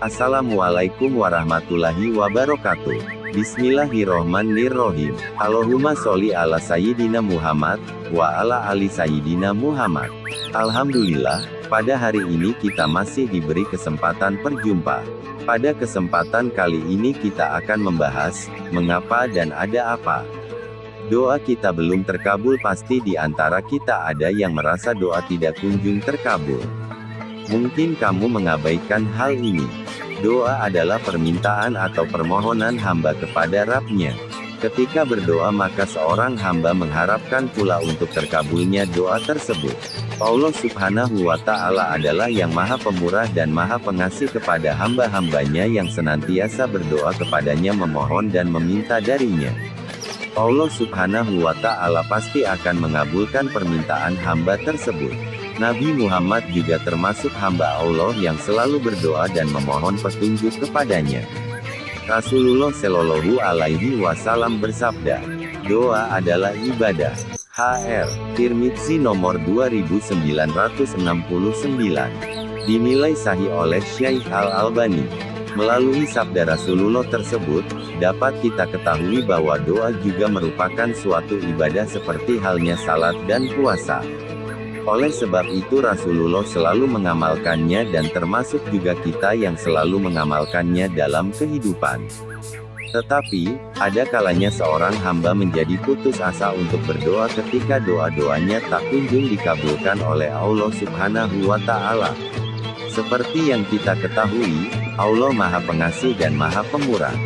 Assalamualaikum warahmatullahi wabarakatuh. Bismillahirrohmanirrohim. Allahumma sholli ala Sayyidina Muhammad, wa ala ali Sayyidina Muhammad. Alhamdulillah, pada hari ini kita masih diberi kesempatan berjumpa. Pada kesempatan kali ini kita akan membahas, mengapa dan ada apa. Doa kita belum terkabul. Pasti di antara kita ada yang merasa doa tidak kunjung terkabul. Mungkin kamu mengabaikan hal ini. Doa adalah permintaan atau permohonan hamba kepada Rabb-Nya. Ketika berdoa maka seorang hamba mengharapkan pula untuk terkabulnya doa tersebut. Allah Subhanahu wa Ta'ala adalah yang Maha Pemurah dan Maha Pengasih kepada hamba-hambanya yang senantiasa berdoa kepadanya, memohon dan meminta darinya. Allah Subhanahu wa Ta'ala pasti akan mengabulkan permintaan hamba tersebut. Nabi Muhammad juga termasuk hamba Allah yang selalu berdoa dan memohon petunjuk kepadanya. Rasulullah Shallallahu Alaihi Wasallam bersabda, doa adalah ibadah. Hr. Tirmidzi nomor 2969. Dinilai sahih oleh Syekh Al-Albani. Melalui sabda Rasulullah tersebut, dapat kita ketahui bahwa doa juga merupakan suatu ibadah seperti halnya salat dan puasa. Oleh sebab itu Rasulullah selalu mengamalkannya dan termasuk juga kita yang selalu mengamalkannya dalam kehidupan. Tetapi, ada kalanya seorang hamba menjadi putus asa untuk berdoa ketika doa-doanya tak kunjung dikabulkan oleh Allah Subhanahu wa Ta'ala. Seperti yang kita ketahui, Allah Maha Pengasih dan Maha Pemurah.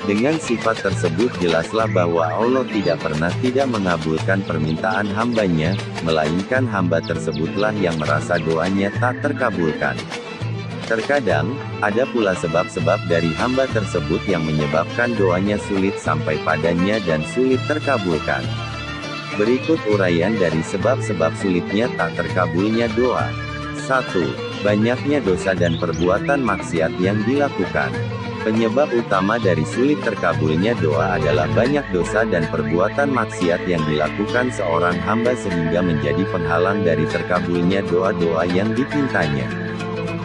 Dengan sifat tersebut jelaslah bahwa Allah tidak pernah tidak mengabulkan permintaan hambanya, melainkan hamba tersebutlah yang merasa doanya tak terkabulkan. Terkadang, ada pula sebab-sebab dari hamba tersebut yang menyebabkan doanya sulit sampai padanya dan sulit terkabulkan. Berikut uraian dari sebab-sebab sulitnya tak terkabulnya doa. 1. Banyaknya dosa dan perbuatan maksiat yang dilakukan. Penyebab utama dari sulit terkabulnya doa adalah banyak dosa dan perbuatan maksiat yang dilakukan seorang hamba sehingga menjadi penghalang dari terkabulnya doa-doa yang dipintanya.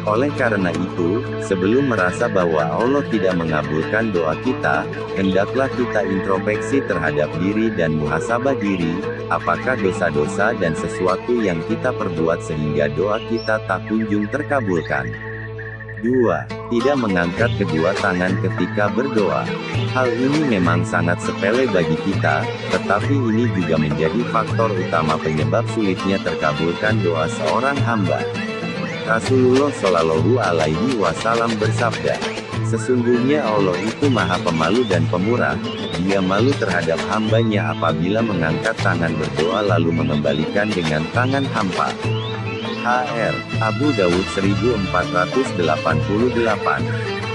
Oleh karena itu, sebelum merasa bahwa Allah tidak mengabulkan doa kita, hendaklah kita introspeksi terhadap diri dan muhasabah diri, apakah dosa-dosa dan sesuatu yang kita perbuat sehingga doa kita tak kunjung terkabulkan. 2. Tidak mengangkat kedua tangan ketika berdoa. Hal ini memang sangat sepele bagi kita, tetapi ini juga menjadi faktor utama penyebab sulitnya terkabulkan doa seorang hamba. Rasulullah Shallallahu Alaihi Wasallam bersabda, sesungguhnya Allah itu Maha Pemalu dan Pemurah. Dia malu terhadap hambanya apabila mengangkat tangan berdoa lalu mengembalikan dengan tangan hampa. Hr. Abu Dawud 1488.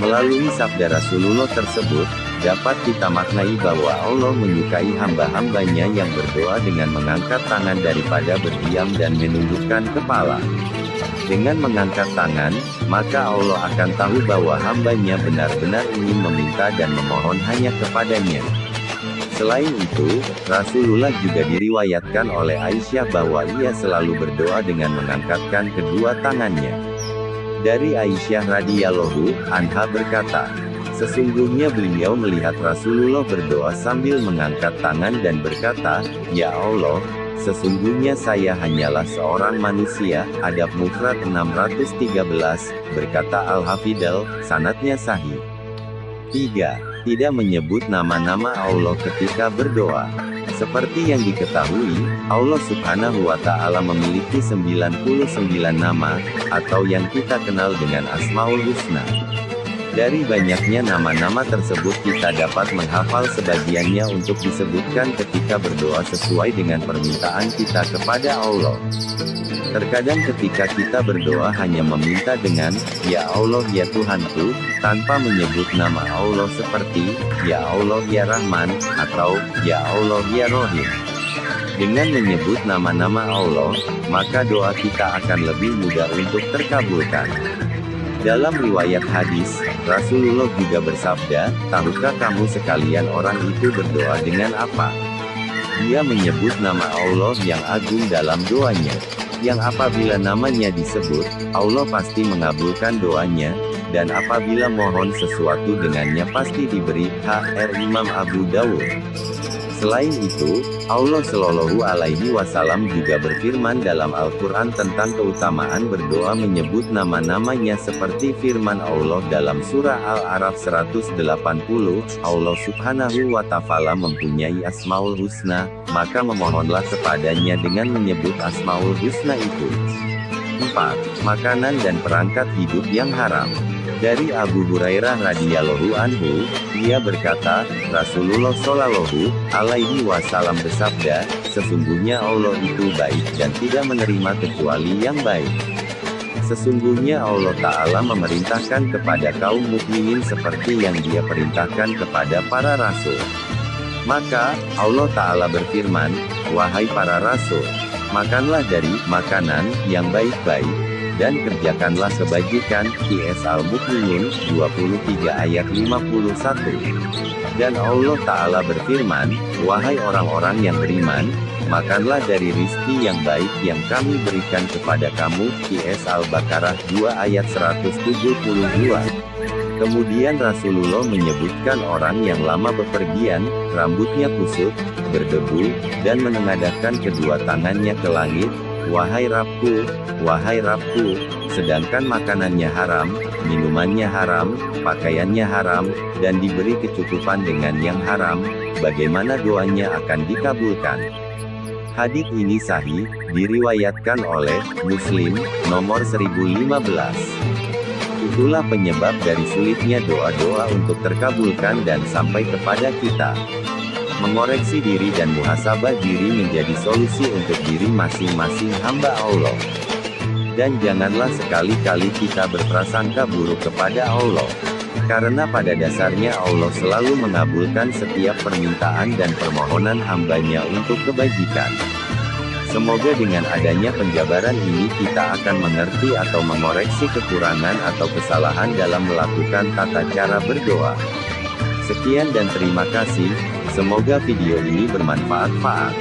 Melalui sabda Rasulullah tersebut, dapat kita maknai bahwa Allah menyukai hamba-hambanya yang berdoa dengan mengangkat tangan daripada berdiam dan menundukkan kepala. Dengan mengangkat tangan, maka Allah akan tahu bahwa hambanya benar-benar ingin meminta dan memohon hanya kepadanya. Selain itu, Rasulullah juga diriwayatkan oleh Aisyah bahwa ia selalu berdoa dengan mengangkatkan kedua tangannya. Dari Aisyah radhiyallahu anha berkata, sesungguhnya beliau melihat Rasulullah berdoa sambil mengangkat tangan dan berkata, Ya Allah, sesungguhnya saya hanyalah seorang manusia. Adab Mufrad 613, berkata Al-Hafidhl, sanadnya sahih. 3. Tidak menyebut nama-nama Allah ketika berdoa. Seperti yang diketahui, Allah Subhanahu wa Ta'ala memiliki 99 nama, atau yang kita kenal dengan Asmaul Husna. Dari banyaknya nama-nama tersebut kita dapat menghafal sebagiannya untuk disebutkan ketika berdoa sesuai dengan permintaan kita kepada Allah. Terkadang ketika kita berdoa hanya meminta dengan, Ya Allah ya Tuhanku, tanpa menyebut nama Allah seperti, Ya Allah ya Rahman, atau, Ya Allah ya Rohim. Dengan menyebut nama-nama Allah, maka doa kita akan lebih mudah untuk terkabulkan. Dalam riwayat hadis, Rasulullah juga bersabda, tahukah kamu sekalian orang itu berdoa dengan apa? Dia menyebut nama Allah yang agung dalam doanya. yang apabila namanya disebut, Allah pasti mengabulkan doanya, dan apabila mohon sesuatu dengannya pasti diberi. Hr Imam Abu Dawud. Selain itu, Allah Shallallahu Alaihi Wasallam juga berfirman dalam Al-Quran tentang keutamaan berdoa menyebut nama-namanya seperti firman Allah dalam surah Al-A'raf 180, Allah Subhanahu wa Ta'ala mempunyai Asmaul Husna, maka memohonlah kepadanya dengan menyebut Asmaul Husna itu. 4. Makanan dan perangkat hidup yang haram. Dari Abu Hurairah radhiyallahu anhu, ia berkata, Rasulullah Shallallahu Alaihi Wasallam bersabda, sesungguhnya Allah itu baik dan tidak menerima kecuali yang baik. Sesungguhnya Allah Ta'ala memerintahkan kepada kaum mukminin seperti yang Dia perintahkan kepada para rasul. Maka, Allah Ta'ala berfirman, wahai para rasul, makanlah dari makanan yang baik-baik, dan kerjakanlah kebajikan. Qs Al-Mu'minun 23 ayat 51. Dan Allah Ta'ala berfirman, wahai orang-orang yang beriman, makanlah dari rizki yang baik yang kami berikan kepada kamu. Qs Al-Baqarah 2 ayat 172. Kemudian Rasulullah menyebutkan orang yang lama bepergian, rambutnya kusut, berdebu, dan menengadahkan kedua tangannya ke langit, wahai Rabbku, sedangkan makanannya haram, minumannya haram, pakaiannya haram, dan diberi kecukupan dengan yang haram, bagaimana doanya akan dikabulkan? Hadits ini sahih, diriwayatkan oleh Muslim, nomor 1015. Itulah penyebab dari sulitnya doa-doa untuk terkabulkan dan sampai kepada kita. Mengoreksi diri dan muhasabah diri menjadi solusi untuk diri masing-masing hamba Allah. Dan janganlah sekali-kali kita berprasangka buruk kepada Allah. Karena pada dasarnya Allah selalu mengabulkan setiap permintaan dan permohonan hambanya untuk kebajikan. Semoga dengan adanya penjabaran ini kita akan mengerti atau mengoreksi kekurangan atau kesalahan dalam melakukan tata cara berdoa. Sekian dan terima kasih. Semoga video ini bermanfaat.